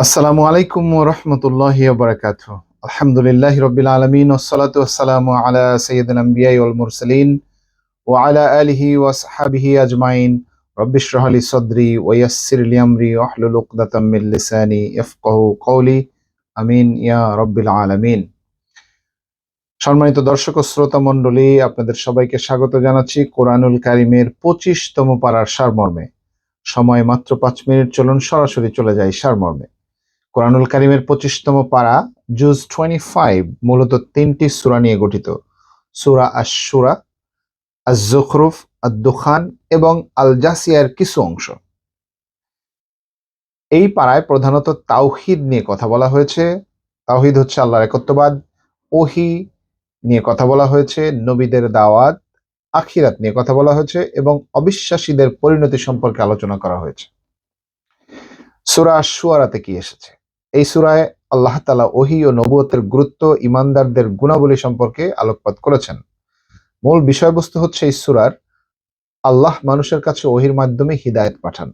আসসালামু আলাইকুম ওয়া রাহমাতুল্লাহি ওয়া বারাকাতুহু। আলহামদুলিল্লাহি রাব্বিল আলামিন ওয়াসসালাতু ওয়াসসালামু আলা সাইয়্যিদিল আমবিয়াই ওয়াল মুরসালিন ওয়া আলা আলিহি ওয়া আসহাবিহি আজমাইন। রাব্বিশ রাহ লি সাদরি ওয়া ইয়াসসির লি আমরি ওয়াহলুল উকদাতাম মিন লিসানি ইয়াফকাহু কওলি। আমিন ইয়া রাব্বিল আলামিন। সম্মানিত দর্শক ও শ্রোতা মণ্ডলী, আপনাদের সবাইকে স্বাগত জানাচ্ছি কোরআনুল কারীমের 25তম পারার সারমর্মে। সময় মাত্র 5 মিনিট, চলুন সরাসরি চলে যাই সারমর্মে। কোরআনুল কারীমের 25তম পারা জুজ 25 মূলত 3টি সূরা নিয়ে গঠিত। সূরা আশ-শুরা, আজ-যুখরুফ, আদ-দুখান এবং আল-জাসিয়ার কিছু অংশ। এই পারায় প্রধানত তাওহীদ নিয়ে কথা বলা হয়েছে। তাওহীদ হচ্ছে আল্লাহর একত্ববাদ। ওহী নিয়ে কথা বলা হয়েছে, নবীদের দাওয়াত, আখিরাত নিয়ে কথা বলা হয়েছে এবং অবিশ্বাসীদের পরিণতি সম্পর্কে আলোচনা করা হয়েছে। সূরা আশ-শুআরাতে কি এসেছে? এই সূরায় আল্লাহ তাআলা ওহী ও নবুয়তের গুরুত্ব, ঈমানদারদের গুণাবলী সম্পর্কে আলোকপাত করেছেন। মূল বিষয়বস্তু হচ্ছে এই সূরার আল্লাহ মানুষের কাছে ওহীর মাধ্যমে হিদায়াত পাঠান।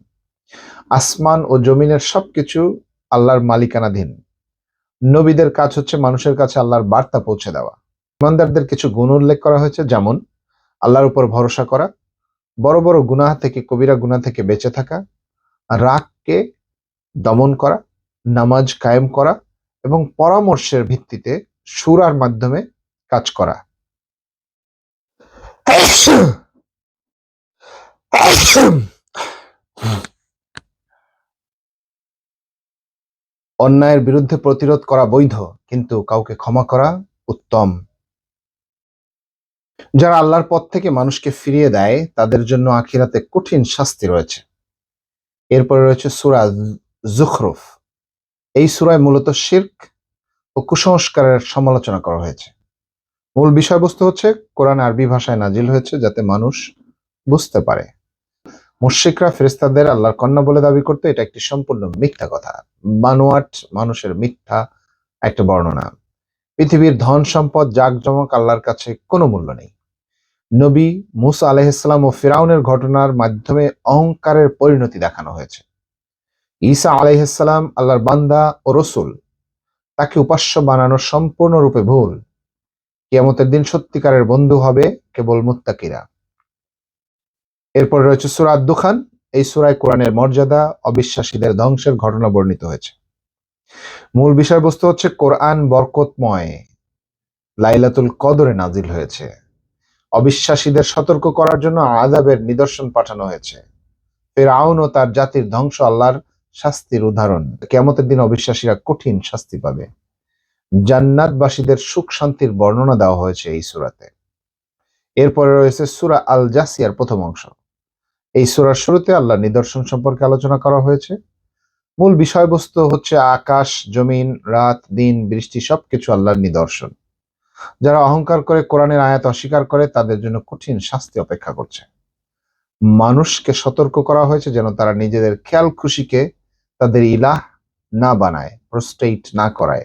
আসমান ও জমিনের সবকিছু আল্লাহর মালিকানাধীন। নবীদের কাজ হচ্ছে মানুষের কাছে আল্লাহর বার্তা পৌঁছে দেওয়া। ঈমানদারদের কিছু গুণ উল্লেখ করা হয়েছে, যেমন আল্লাহর উপর ভরসা করা, বড় বড় গুনাহ থেকে, কবিরা গুনাহ থেকে বেঁচে থাকা, রাগকে দমন করা, নামাজ কায়েম করা এবং পরামর্শের ভিত্তিতে সূরার মাধ্যমে কাজ করা। অন্যায়ের বিরুদ্ধে প্রতিরোধ করা বৈধ, কিন্তু কাউকে ক্ষমা করা উত্তম। যারা আল্লাহর পথ থেকে মানুষকে ফিরিয়ে দেয় তাদের জন্য আখিরাতে কঠিন শাস্তি রয়েছে। এরপরে রয়েছে সূরা যুখরুফ। এই সূরায় মূলত শিরক ও কুসংস্কারের সমালোচনা করা হয়েছে। মূল বিষয়বস্তু হচ্ছে কোরআন আরবি ভাষায় নাজিল হয়েছে যাতে মানুষ বুঝতে পারে। মুশরিকরা ফেরেশতাদের আল্লাহর কন্যা বলে দাবি করত, এটা একটি সম্পূর্ণ মিথ্যা কথা, বানোয়াট মানুষের মিথ্যা একটা বর্ণনা। পৃথিবীর ধন সম্পদ, জাকজমক আল্লাহর কাছে কোনো মূল্য নেই। নবী মূসা আলাইহিস সালাম ও ফিরাউনের ঘটনার মাধ্যমে অহংকারের পরিণতি দেখানো হয়েছে। ঈসা আলাইহিস সালাম আল্লাহর বান্দা ও রসূল, তাকে উপাস্য বানানো সম্পূর্ণরূপে ভুল। কিয়ামতের দিন সত্যিকারের বন্ধু হবে কেবল মুত্তাকিরা। এরপর রয়েছে সূরা আদ-দুখান। এই সূরায় কোরআনের মর্যাদা, অবিশ্বাসীদের ধ্বংসের ঘটনা বর্ণিত হয়েছে। মূল বিষয়বস্তু হচ্ছে কোরআন বরকতময়, লাইলাতুল কদরে নাজিল হয়েছে। অবিশ্বাসীদের সতর্ক করার জন্য আযাবের নিদর্শন পাঠানো হয়েছে। ফিরআউন ও তার জাতির ধ্বংস আল্লাহর শাস্তির উদাহরণ। কিয়ামতের দিন অবিশ্বাসীরা কঠিন শাস্তি পাবে। জান্নাতবাসীদের সুখ শান্তির বর্ণনা দেওয়া হয়েছে এই সূরাতে। এরপরে রয়েছে সূরা আল জাসিয়ার প্রথম অংশ। এই সূরার শুরুতে আল্লাহর নিদর্শন সম্পর্কে আলোচনা করা হয়েছে। মূল বিষয়বস্তু হচ্ছে আকাশ, জমিন, রাত, দিন, বৃষ্টি সবকিছু আল্লাহর নিদর্শন। যারা অহংকার করে কোরআনের আয়াত অস্বীকার করে তাদের জন্য কঠিন শাস্তি অপেক্ষা করছে। মানুষকে সতর্ক করা হয়েছে যেন তারা নিজেদের খেয়াল খুশিকে তাদের ইলাহ না বানায়, প্রস্টেট না করায়।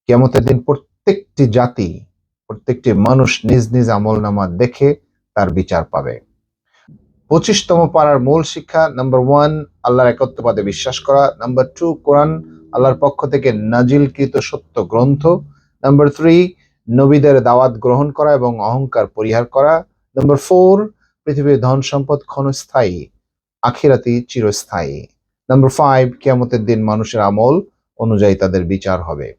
কিয়ামতের দিন প্রত্যেকটি জাতি, প্রত্যেকটি মানুষ নিজ নিজ আমলনামা দেখে তার বিচার পাবে। 25তম পারার মূল শিক্ষা: নাম্বার 1, আল্লাহর একত্ববাদে বিশ্বাস করা। নাম্বার 2, কোরআন আল্লাহর পক্ষ থেকে নাজিলকৃত সত্য গ্রন্থ। নাম্বার 3, নবীদের দাওয়াত গ্রহণ করা এবং অহংকার পরিহার করা। নাম্বার 4, পৃথিবীর ধন সম্পদ ক্ষণস্থায়ী, আখিরাতি চিরস্থায়ী। নাম্বার 5, কিয়ামতের দিন মানুষের আমল অনুযায়ী তাদের বিচার হবে।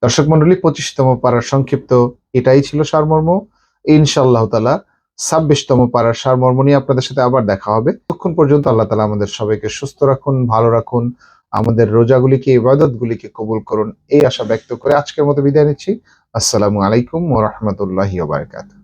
দর্শক মন্ডলী, 25তম পারার সংক্ষিপ্ত এটাই ছিল সারমর্ম। ইনশাআল্লাহ তাআলা 26তম পারার সারমর্ম নিয়ে আপনাদের সাথে আবার দেখা হবে। ততক্ষণ পর্যন্ত আল্লাহ তাআলা আমাদের সবাইকে সুস্থ রাখুন, ভালো রাখুন, আমাদের রোজাগুলিকে, ইবাদতগুলিকে কবুল করুন, এই আশা ব্যক্ত করে আজকের মতো বিদায় নিচ্ছি। আসসালামু আলাইকুম ওয়া রাহমাতুল্লাহি ওয়া বারাকাতুহু।